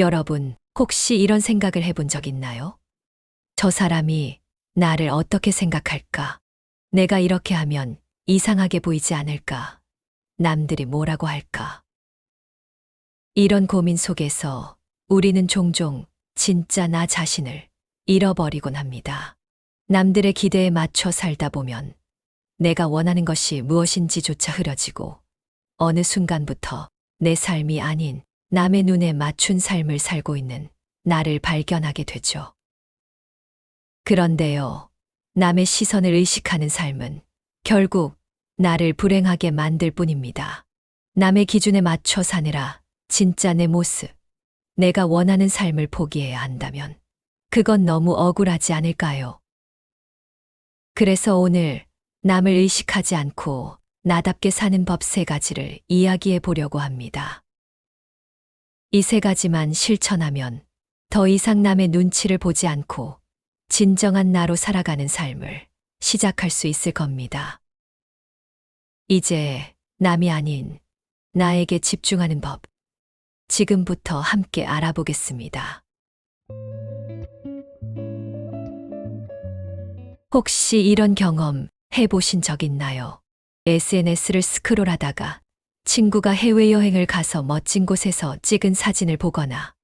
여러분, 혹시 이런 생각을 해본 적 있나요? 저 사람이 나를 어떻게 생각할까? 내가 이렇게 하면 이상하게 보이지 않을까? 남들이 뭐라고 할까? 이런 고민 속에서 우리는 종종 진짜 나 자신을 잃어버리곤 합니다. 남들의 기대에 맞춰 살다 보면 내가 원하는 것이 무엇인지조차 흐려지고 어느 순간부터 내 삶이 아닌 남의 눈에 맞춘 삶을 살고 있는 나를 발견하게 되죠. 그런데요, 남의 시선을 의식하는 삶은 결국 나를 불행하게 만들 뿐입니다. 남의 기준에 맞춰 사느라 진짜 내 모습, 내가 원하는 삶을 포기해야 한다면 그건 너무 억울하지 않을까요? 그래서 오늘 남을 의식하지 않고 나답게 사는 법 3가지를 이야기해 보려고 합니다. 이 3가지만 실천하면 더 이상 남의 눈치를 보지 않고 진정한 나로 살아가는 삶을 시작할 수 있을 겁니다. 이제 남이 아닌 나에게 집중하는 법, 지금부터 함께 알아보겠습니다. 혹시 이런 경험 해보신 적 있나요? SNS를 스크롤하다가 친구가 해외여행을 가서 멋진 곳에서 찍은 사진을 보거나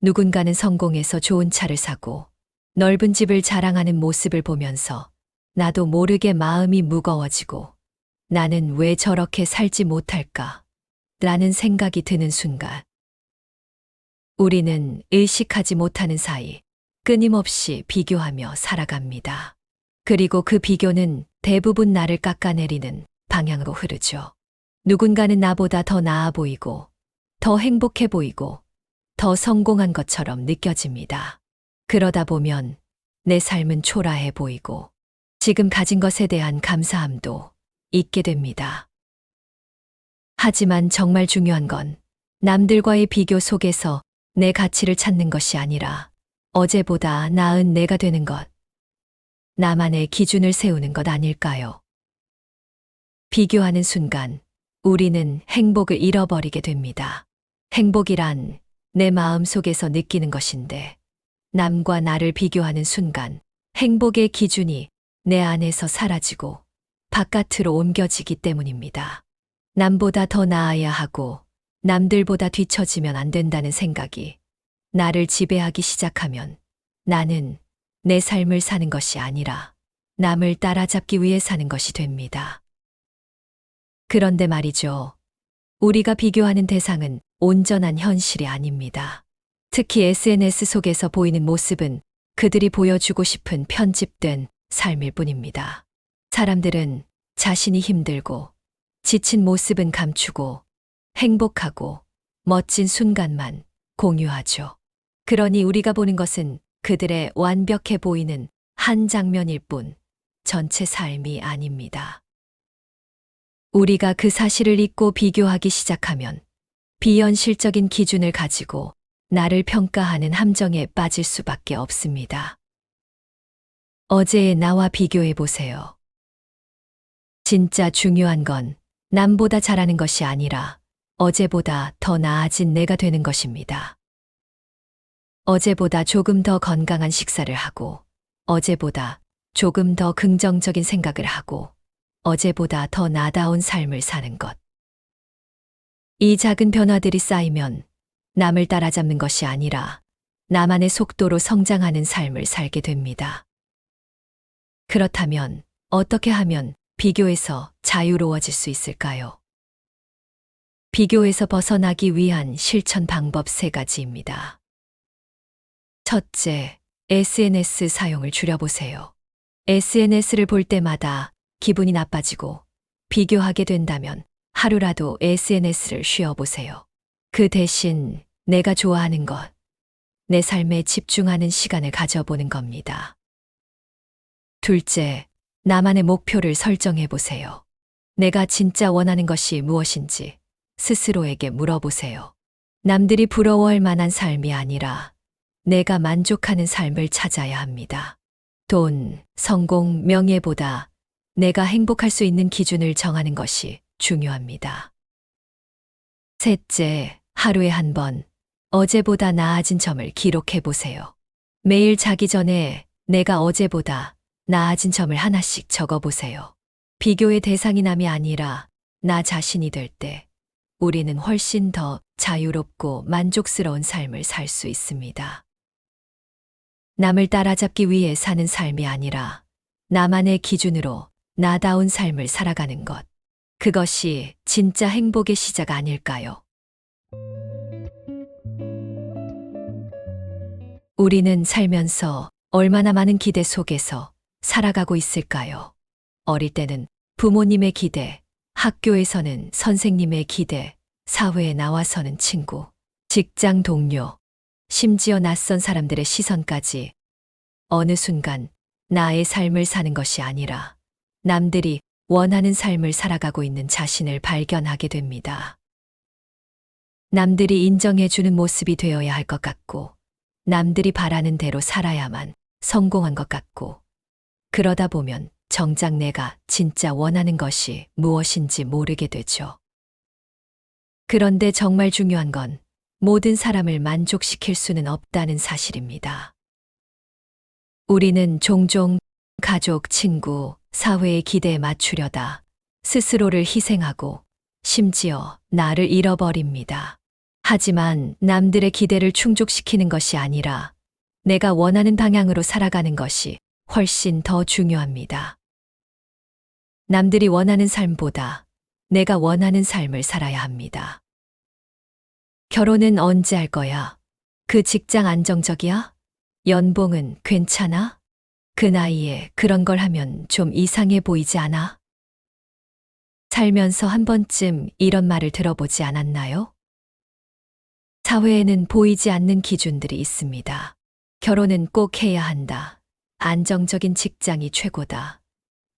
누군가는 성공해서 좋은 차를 사고 넓은 집을 자랑하는 모습을 보면서 나도 모르게 마음이 무거워지고 나는 왜 저렇게 살지 못할까? 라는 생각이 드는 순간 우리는 의식하지 못하는 사이 끊임없이 비교하며 살아갑니다. 그리고 그 비교는 대부분 나를 깎아내리는 방향으로 흐르죠. 누군가는 나보다 더 나아 보이고, 더 행복해 보이고, 더 성공한 것처럼 느껴집니다. 그러다 보면 내 삶은 초라해 보이고, 지금 가진 것에 대한 감사함도 잊게 됩니다. 하지만 정말 중요한 건 남들과의 비교 속에서 내 가치를 찾는 것이 아니라 어제보다 나은 내가 되는 것, 나만의 기준을 세우는 것 아닐까요? 비교하는 순간 우리는 행복을 잃어버리게 됩니다. 행복이란 내 마음 속에서 느끼는 것인데 남과 나를 비교하는 순간 행복의 기준이 내 안에서 사라지고 바깥으로 옮겨지기 때문입니다. 남보다 더 나아야 하고 남들보다 뒤처지면 안 된다는 생각이 나를 지배하기 시작하면 나는 내 삶을 사는 것이 아니라 남을 따라잡기 위해 사는 것이 됩니다. 그런데 말이죠. 우리가 비교하는 대상은 온전한 현실이 아닙니다. 특히 SNS 속에서 보이는 모습은 그들이 보여주고 싶은 편집된 삶일 뿐입니다. 사람들은 자신이 힘들고 지친 모습은 감추고 행복하고 멋진 순간만 공유하죠. 그러니 우리가 보는 것은 그들의 완벽해 보이는 한 장면일 뿐 전체 삶이 아닙니다. 우리가 그 사실을 잊고 비교하기 시작하면 비현실적인 기준을 가지고 나를 평가하는 함정에 빠질 수밖에 없습니다. 어제의 나와 비교해 보세요. 진짜 중요한 건 남보다 잘하는 것이 아니라 어제보다 더 나아진 내가 되는 것입니다. 어제보다 조금 더 건강한 식사를 하고, 어제보다 조금 더 긍정적인 생각을 하고, 어제보다 더 나다운 삶을 사는 것. 이 작은 변화들이 쌓이면 남을 따라잡는 것이 아니라 나만의 속도로 성장하는 삶을 살게 됩니다. 그렇다면 어떻게 하면 비교에서 자유로워질 수 있을까요? 비교에서 벗어나기 위한 실천 방법 3가지입니다. 첫째, SNS 사용을 줄여보세요. SNS를 볼 때마다 기분이 나빠지고 비교하게 된다면 하루라도 SNS를 쉬어보세요. 그 대신 내가 좋아하는 것, 내 삶에 집중하는 시간을 가져보는 겁니다. 둘째, 나만의 목표를 설정해 보세요. 내가 진짜 원하는 것이 무엇인지 스스로에게 물어보세요. 남들이 부러워할 만한 삶이 아니라 내가 만족하는 삶을 찾아야 합니다. 돈, 성공, 명예보다 내가 행복할 수 있는 기준을 정하는 것이 중요합니다. 셋째, 하루에 한 번 어제보다 나아진 점을 기록해 보세요. 매일 자기 전에 내가 어제보다 나아진 점을 하나씩 적어 보세요. 비교의 대상이 남이 아니라 나 자신이 될 때 우리는 훨씬 더 자유롭고 만족스러운 삶을 살 수 있습니다. 남을 따라잡기 위해 사는 삶이 아니라 나만의 기준으로 나다운 삶을 살아가는 것. 그것이 진짜 행복의 시작 아닐까요? 우리는 살면서 얼마나 많은 기대 속에서 살아가고 있을까요? 어릴 때는 부모님의 기대, 학교에서는 선생님의 기대, 사회에 나와서는 친구, 직장 동료, 심지어 낯선 사람들의 시선까지 어느 순간 나의 삶을 사는 것이 아니라 남들이 원하는 삶을 살아가고 있는 자신을 발견하게 됩니다. 남들이 인정해주는 모습이 되어야 할 것 같고, 남들이 바라는 대로 살아야만 성공한 것 같고, 그러다 보면 정작 내가 진짜 원하는 것이 무엇인지 모르게 되죠. 그런데 정말 중요한 건 모든 사람을 만족시킬 수는 없다는 사실입니다. 우리는 종종 가족, 친구, 사회의 기대에 맞추려다 스스로를 희생하고 심지어 나를 잃어버립니다. 하지만 남들의 기대를 충족시키는 것이 아니라 내가 원하는 방향으로 살아가는 것이 훨씬 더 중요합니다. 남들이 원하는 삶보다 내가 원하는 삶을 살아야 합니다. 결혼은 언제 할 거야? 그 직장 안정적이야? 연봉은 괜찮아? 그 나이에 그런 걸 하면 좀 이상해 보이지 않아? 살면서 한 번쯤 이런 말을 들어보지 않았나요? 사회에는 보이지 않는 기준들이 있습니다. 결혼은 꼭 해야 한다. 안정적인 직장이 최고다.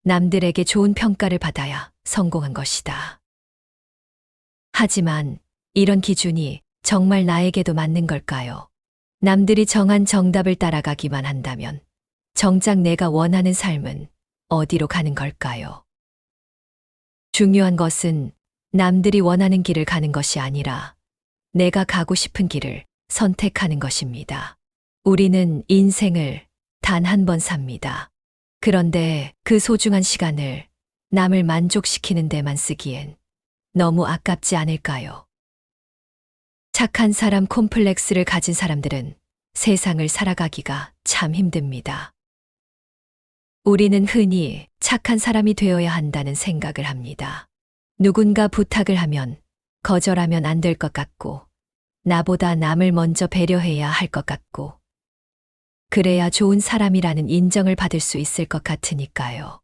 남들에게 좋은 평가를 받아야 성공한 것이다. 하지만 이런 기준이 정말 나에게도 맞는 걸까요? 남들이 정한 정답을 따라가기만 한다면 정작 내가 원하는 삶은 어디로 가는 걸까요? 중요한 것은 남들이 원하는 길을 가는 것이 아니라 내가 가고 싶은 길을 선택하는 것입니다. 우리는 인생을 단 한 번 삽니다. 그런데 그 소중한 시간을 남을 만족시키는 데만 쓰기엔 너무 아깝지 않을까요? 착한 사람 콤플렉스를 가진 사람들은 세상을 살아가기가 참 힘듭니다. 우리는 흔히 착한 사람이 되어야 한다는 생각을 합니다. 누군가 부탁을 하면 거절하면 안 될 것 같고, 나보다 남을 먼저 배려해야 할 것 같고, 그래야 좋은 사람이라는 인정을 받을 수 있을 것 같으니까요.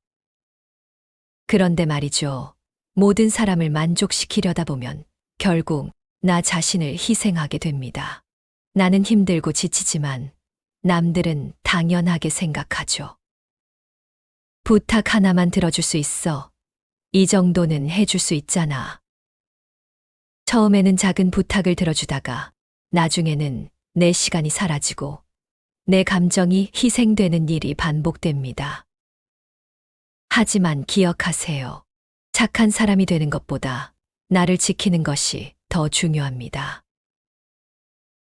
그런데 말이죠. 모든 사람을 만족시키려다 보면 결국 나 자신을 희생하게 됩니다. 나는 힘들고 지치지만 남들은 당연하게 생각하죠. 부탁 하나만 들어줄 수 있어. 이 정도는 해줄 수 있잖아. 처음에는 작은 부탁을 들어주다가 나중에는 내 시간이 사라지고 내 감정이 희생되는 일이 반복됩니다. 하지만 기억하세요. 착한 사람이 되는 것보다 나를 지키는 것이 더 중요합니다.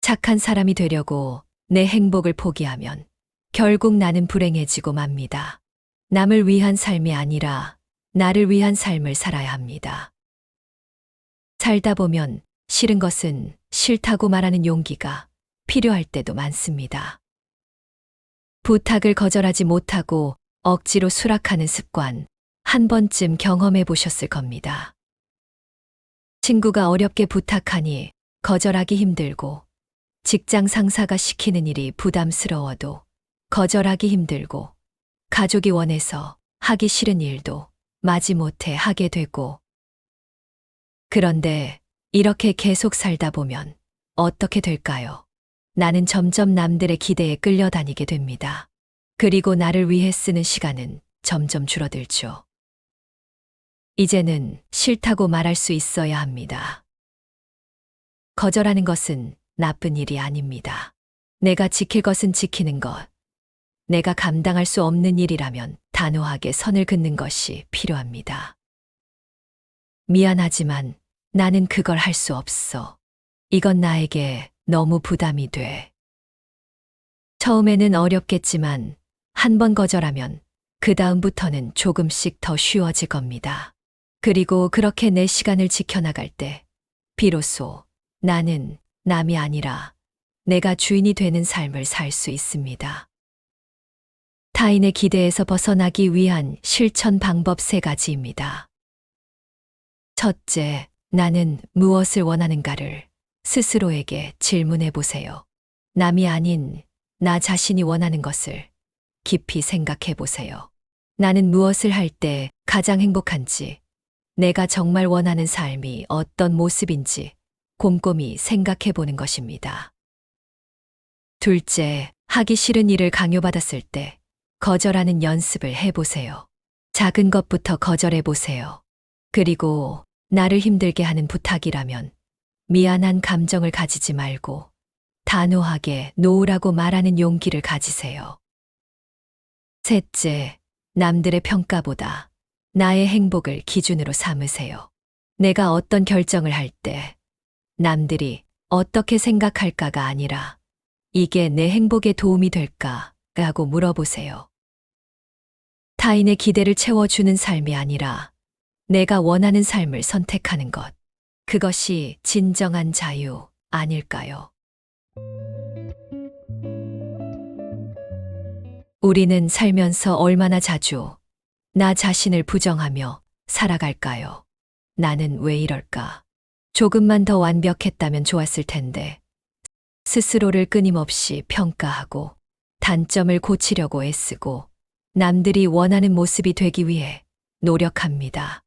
착한 사람이 되려고 내 행복을 포기하면 결국 나는 불행해지고 맙니다. 남을 위한 삶이 아니라 나를 위한 삶을 살아야 합니다. 살다 보면 싫은 것은 싫다고 말하는 용기가 필요할 때도 많습니다. 부탁을 거절하지 못하고 억지로 수락하는 습관 한 번쯤 경험해 보셨을 겁니다. 친구가 어렵게 부탁하니 거절하기 힘들고 직장 상사가 시키는 일이 부담스러워도 거절하기 힘들고 가족이 원해서 하기 싫은 일도 마지못해 하게 되고 그런데 이렇게 계속 살다 보면 어떻게 될까요? 나는 점점 남들의 기대에 끌려다니게 됩니다. 그리고 나를 위해 쓰는 시간은 점점 줄어들죠. 이제는 싫다고 말할 수 있어야 합니다. 거절하는 것은 나쁜 일이 아닙니다. 내가 지킬 것은 지키는 것. 내가 감당할 수 없는 일이라면 단호하게 선을 긋는 것이 필요합니다. 미안하지만 나는 그걸 할 수 없어. 이건 나에게 너무 부담이 돼. 처음에는 어렵겠지만 한 번 거절하면 그 다음부터는 조금씩 더 쉬워질 겁니다. 그리고 그렇게 내 시간을 지켜나갈 때 비로소 나는 남이 아니라 내가 주인이 되는 삶을 살 수 있습니다. 타인의 기대에서 벗어나기 위한 실천 방법 3가지입니다. 첫째, 나는 무엇을 원하는가를 스스로에게 질문해 보세요. 남이 아닌 나 자신이 원하는 것을 깊이 생각해 보세요. 나는 무엇을 할 때 가장 행복한지, 내가 정말 원하는 삶이 어떤 모습인지 곰곰이 생각해 보는 것입니다. 둘째, 하기 싫은 일을 강요받았을 때 거절하는 연습을 해보세요. 작은 것부터 거절해 보세요. 그리고 나를 힘들게 하는 부탁이라면 미안한 감정을 가지지 말고 단호하게 노라고 말하는 용기를 가지세요. 셋째, 남들의 평가보다 나의 행복을 기준으로 삼으세요. 내가 어떤 결정을 할 때 남들이 어떻게 생각할까가 아니라 이게 내 행복에 도움이 될까라고 물어보세요. 타인의 기대를 채워주는 삶이 아니라 내가 원하는 삶을 선택하는 것. 그것이 진정한 자유 아닐까요? 우리는 살면서 얼마나 자주 나 자신을 부정하며 살아갈까요? 나는 왜 이럴까? 조금만 더 완벽했다면 좋았을 텐데. 스스로를 끊임없이 평가하고 단점을 고치려고 애쓰고 남들이 원하는 모습이 되기 위해 노력합니다.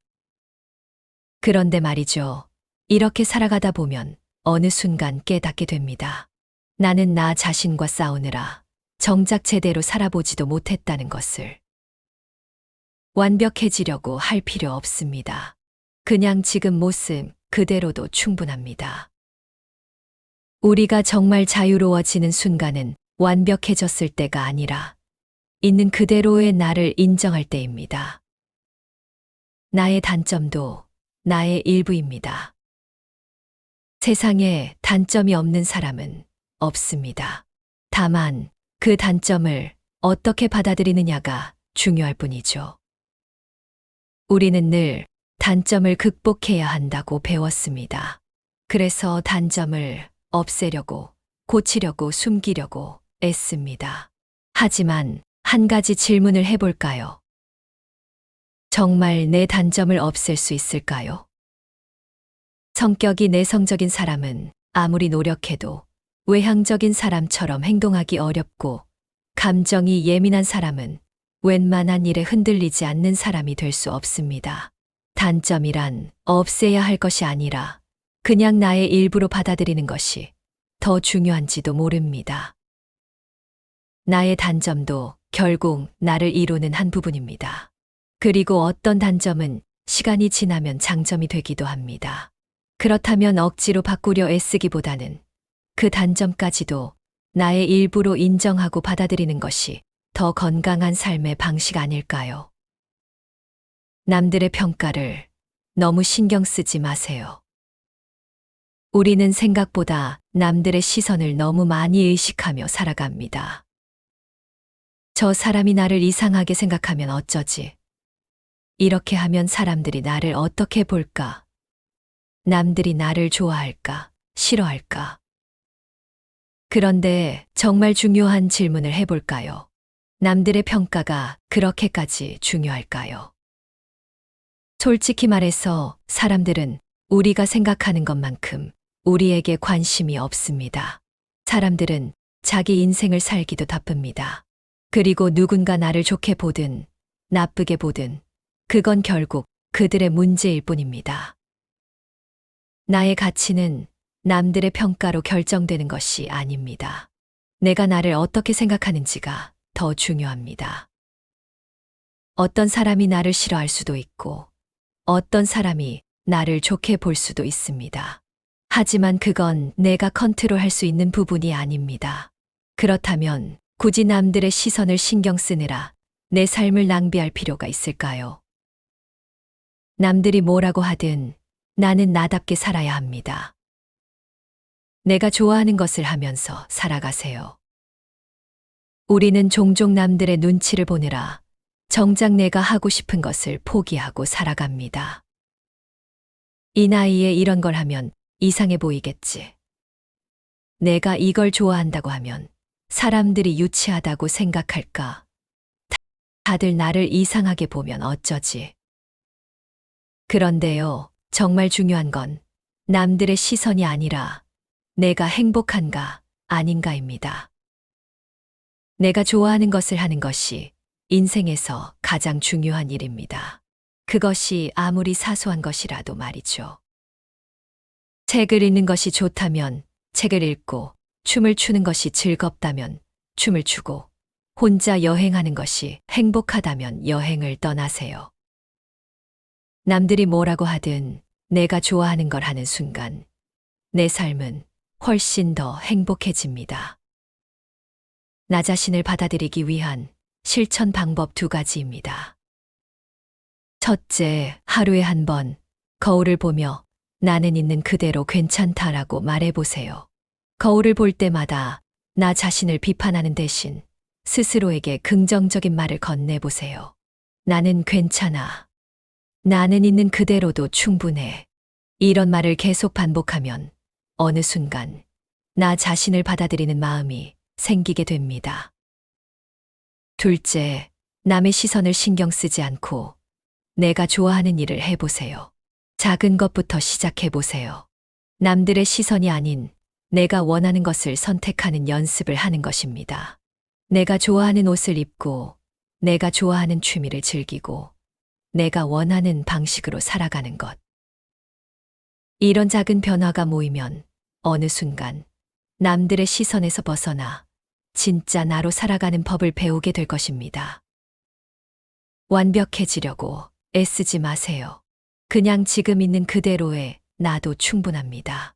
그런데 말이죠. 이렇게 살아가다 보면 어느 순간 깨닫게 됩니다. 나는 나 자신과 싸우느라 정작 제대로 살아보지도 못했다는 것을. 완벽해지려고 할 필요 없습니다. 그냥 지금 모습 그대로도 충분합니다. 우리가 정말 자유로워지는 순간은 완벽해졌을 때가 아니라 있는 그대로의 나를 인정할 때입니다. 나의 단점도 나의 일부입니다. 세상에 단점이 없는 사람은 없습니다. 다만 그 단점을 어떻게 받아들이느냐가 중요할 뿐이죠. 우리는 늘 단점을 극복해야 한다고 배웠습니다. 그래서 단점을 없애려고, 고치려고, 숨기려고 애씁니다. 하지만 한 가지 질문을 해볼까요? 정말 내 단점을 없앨 수 있을까요? 성격이 내성적인 사람은 아무리 노력해도 외향적인 사람처럼 행동하기 어렵고, 감정이 예민한 사람은 웬만한 일에 흔들리지 않는 사람이 될 수 없습니다. 단점이란 없애야 할 것이 아니라 그냥 나의 일부로 받아들이는 것이 더 중요한지도 모릅니다. 나의 단점도 결국 나를 이루는 한 부분입니다. 그리고 어떤 단점은 시간이 지나면 장점이 되기도 합니다. 그렇다면 억지로 바꾸려 애쓰기보다는 그 단점까지도 나의 일부로 인정하고 받아들이는 것이 더 건강한 삶의 방식 아닐까요? 남들의 평가를 너무 신경 쓰지 마세요. 우리는 생각보다 남들의 시선을 너무 많이 의식하며 살아갑니다. 저 사람이 나를 이상하게 생각하면 어쩌지? 이렇게 하면 사람들이 나를 어떻게 볼까? 남들이 나를 좋아할까? 싫어할까? 그런데 정말 중요한 질문을 해볼까요? 남들의 평가가 그렇게까지 중요할까요? 솔직히 말해서 사람들은 우리가 생각하는 것만큼 우리에게 관심이 없습니다. 사람들은 자기 인생을 살기도 바쁩니다. 그리고 누군가 나를 좋게 보든 나쁘게 보든 그건 결국 그들의 문제일 뿐입니다. 나의 가치는 남들의 평가로 결정되는 것이 아닙니다. 내가 나를 어떻게 생각하는지가 더 중요합니다. 어떤 사람이 나를 싫어할 수도 있고 어떤 사람이 나를 좋게 볼 수도 있습니다. 하지만 그건 내가 컨트롤할 수 있는 부분이 아닙니다. 그렇다면 굳이 남들의 시선을 신경 쓰느라 내 삶을 낭비할 필요가 있을까요? 남들이 뭐라고 하든 나는 나답게 살아야 합니다. 내가 좋아하는 것을 하면서 살아가세요. 우리는 종종 남들의 눈치를 보느라 정작 내가 하고 싶은 것을 포기하고 살아갑니다. 이 나이에 이런 걸 하면 이상해 보이겠지. 내가 이걸 좋아한다고 하면 사람들이 유치하다고 생각할까? 다들 나를 이상하게 보면 어쩌지? 그런데요, 정말 중요한 건 남들의 시선이 아니라 내가 행복한가, 아닌가입니다. 내가 좋아하는 것을 하는 것이 인생에서 가장 중요한 일입니다. 그것이 아무리 사소한 것이라도 말이죠. 책을 읽는 것이 좋다면 책을 읽고, 춤을 추는 것이 즐겁다면 춤을 추고, 혼자 여행하는 것이 행복하다면 여행을 떠나세요. 남들이 뭐라고 하든 내가 좋아하는 걸 하는 순간 내 삶은 훨씬 더 행복해집니다. 나 자신을 받아들이기 위한 실천 방법 2가지입니다. 첫째, 하루에 한 번 거울을 보며 나는 있는 그대로 괜찮다라고 말해보세요. 거울을 볼 때마다 나 자신을 비판하는 대신 스스로에게 긍정적인 말을 건네보세요. 나는 괜찮아. 나는 있는 그대로도 충분해. 이런 말을 계속 반복하면 어느 순간 나 자신을 받아들이는 마음이 생기게 됩니다. 둘째, 남의 시선을 신경 쓰지 않고 내가 좋아하는 일을 해보세요. 작은 것부터 시작해보세요. 남들의 시선이 아닌 내가 원하는 것을 선택하는 연습을 하는 것입니다. 내가 좋아하는 옷을 입고, 내가 좋아하는 취미를 즐기고, 내가 원하는 방식으로 살아가는 것. 이런 작은 변화가 모이면 어느 순간 남들의 시선에서 벗어나 진짜 나로 살아가는 법을 배우게 될 것입니다. 완벽해지려고 애쓰지 마세요. 그냥 지금 있는 그대로의 나도 충분합니다.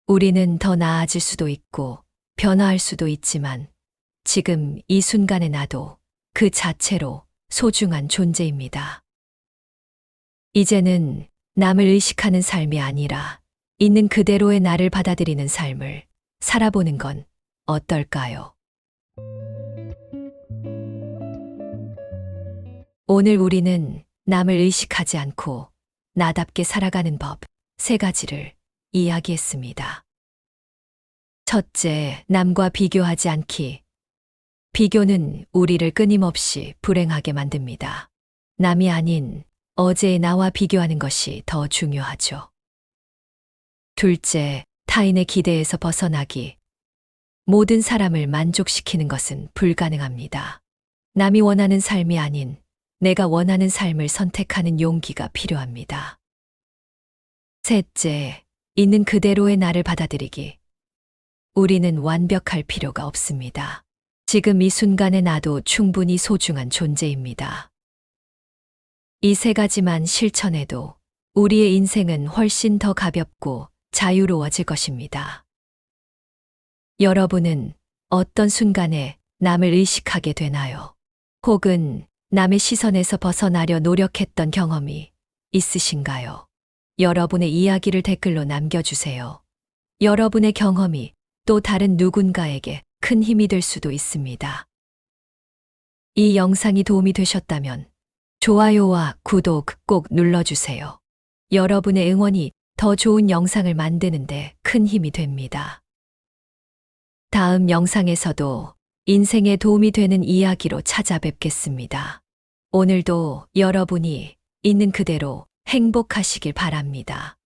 우리는 더 나아질 수도 있고 변화할 수도 있지만 지금 이 순간의 나도 그 자체로 소중한 존재입니다. 이제는 남을 의식하는 삶이 아니라 있는 그대로의 나를 받아들이는 삶을 살아보는 건 어떨까요? 오늘 우리는 남을 의식하지 않고 나답게 살아가는 법 3가지를 이야기했습니다. 첫째, 남과 비교하지 않기. 비교는 우리를 끊임없이 불행하게 만듭니다. 남이 아닌 어제의 나와 비교하는 것이 더 중요하죠. 둘째, 타인의 기대에서 벗어나기. 모든 사람을 만족시키는 것은 불가능합니다. 남이 원하는 삶이 아닌 내가 원하는 삶을 선택하는 용기가 필요합니다. 셋째, 있는 그대로의 나를 받아들이기. 우리는 완벽할 필요가 없습니다. 지금 이 순간의 나도 충분히 소중한 존재입니다. 이 3가지만 실천해도 우리의 인생은 훨씬 더 가볍고 자유로워질 것입니다. 여러분은 어떤 순간에 남을 의식하게 되나요? 혹은 남의 시선에서 벗어나려 노력했던 경험이 있으신가요? 여러분의 이야기를 댓글로 남겨주세요. 여러분의 경험이 또 다른 누군가에게 큰 힘이 될 수도 있습니다. 이 영상이 도움이 되셨다면 좋아요와 구독 꼭 눌러주세요. 여러분의 응원이 더 좋은 영상을 만드는데 큰 힘이 됩니다. 다음 영상에서도 인생에 도움이 되는 이야기로 찾아뵙겠습니다. 오늘도 여러분이 있는 그대로 행복하시길 바랍니다.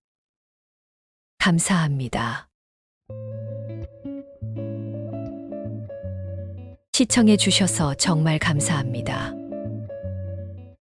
감사합니다. 시청해 주셔서 정말 감사합니다.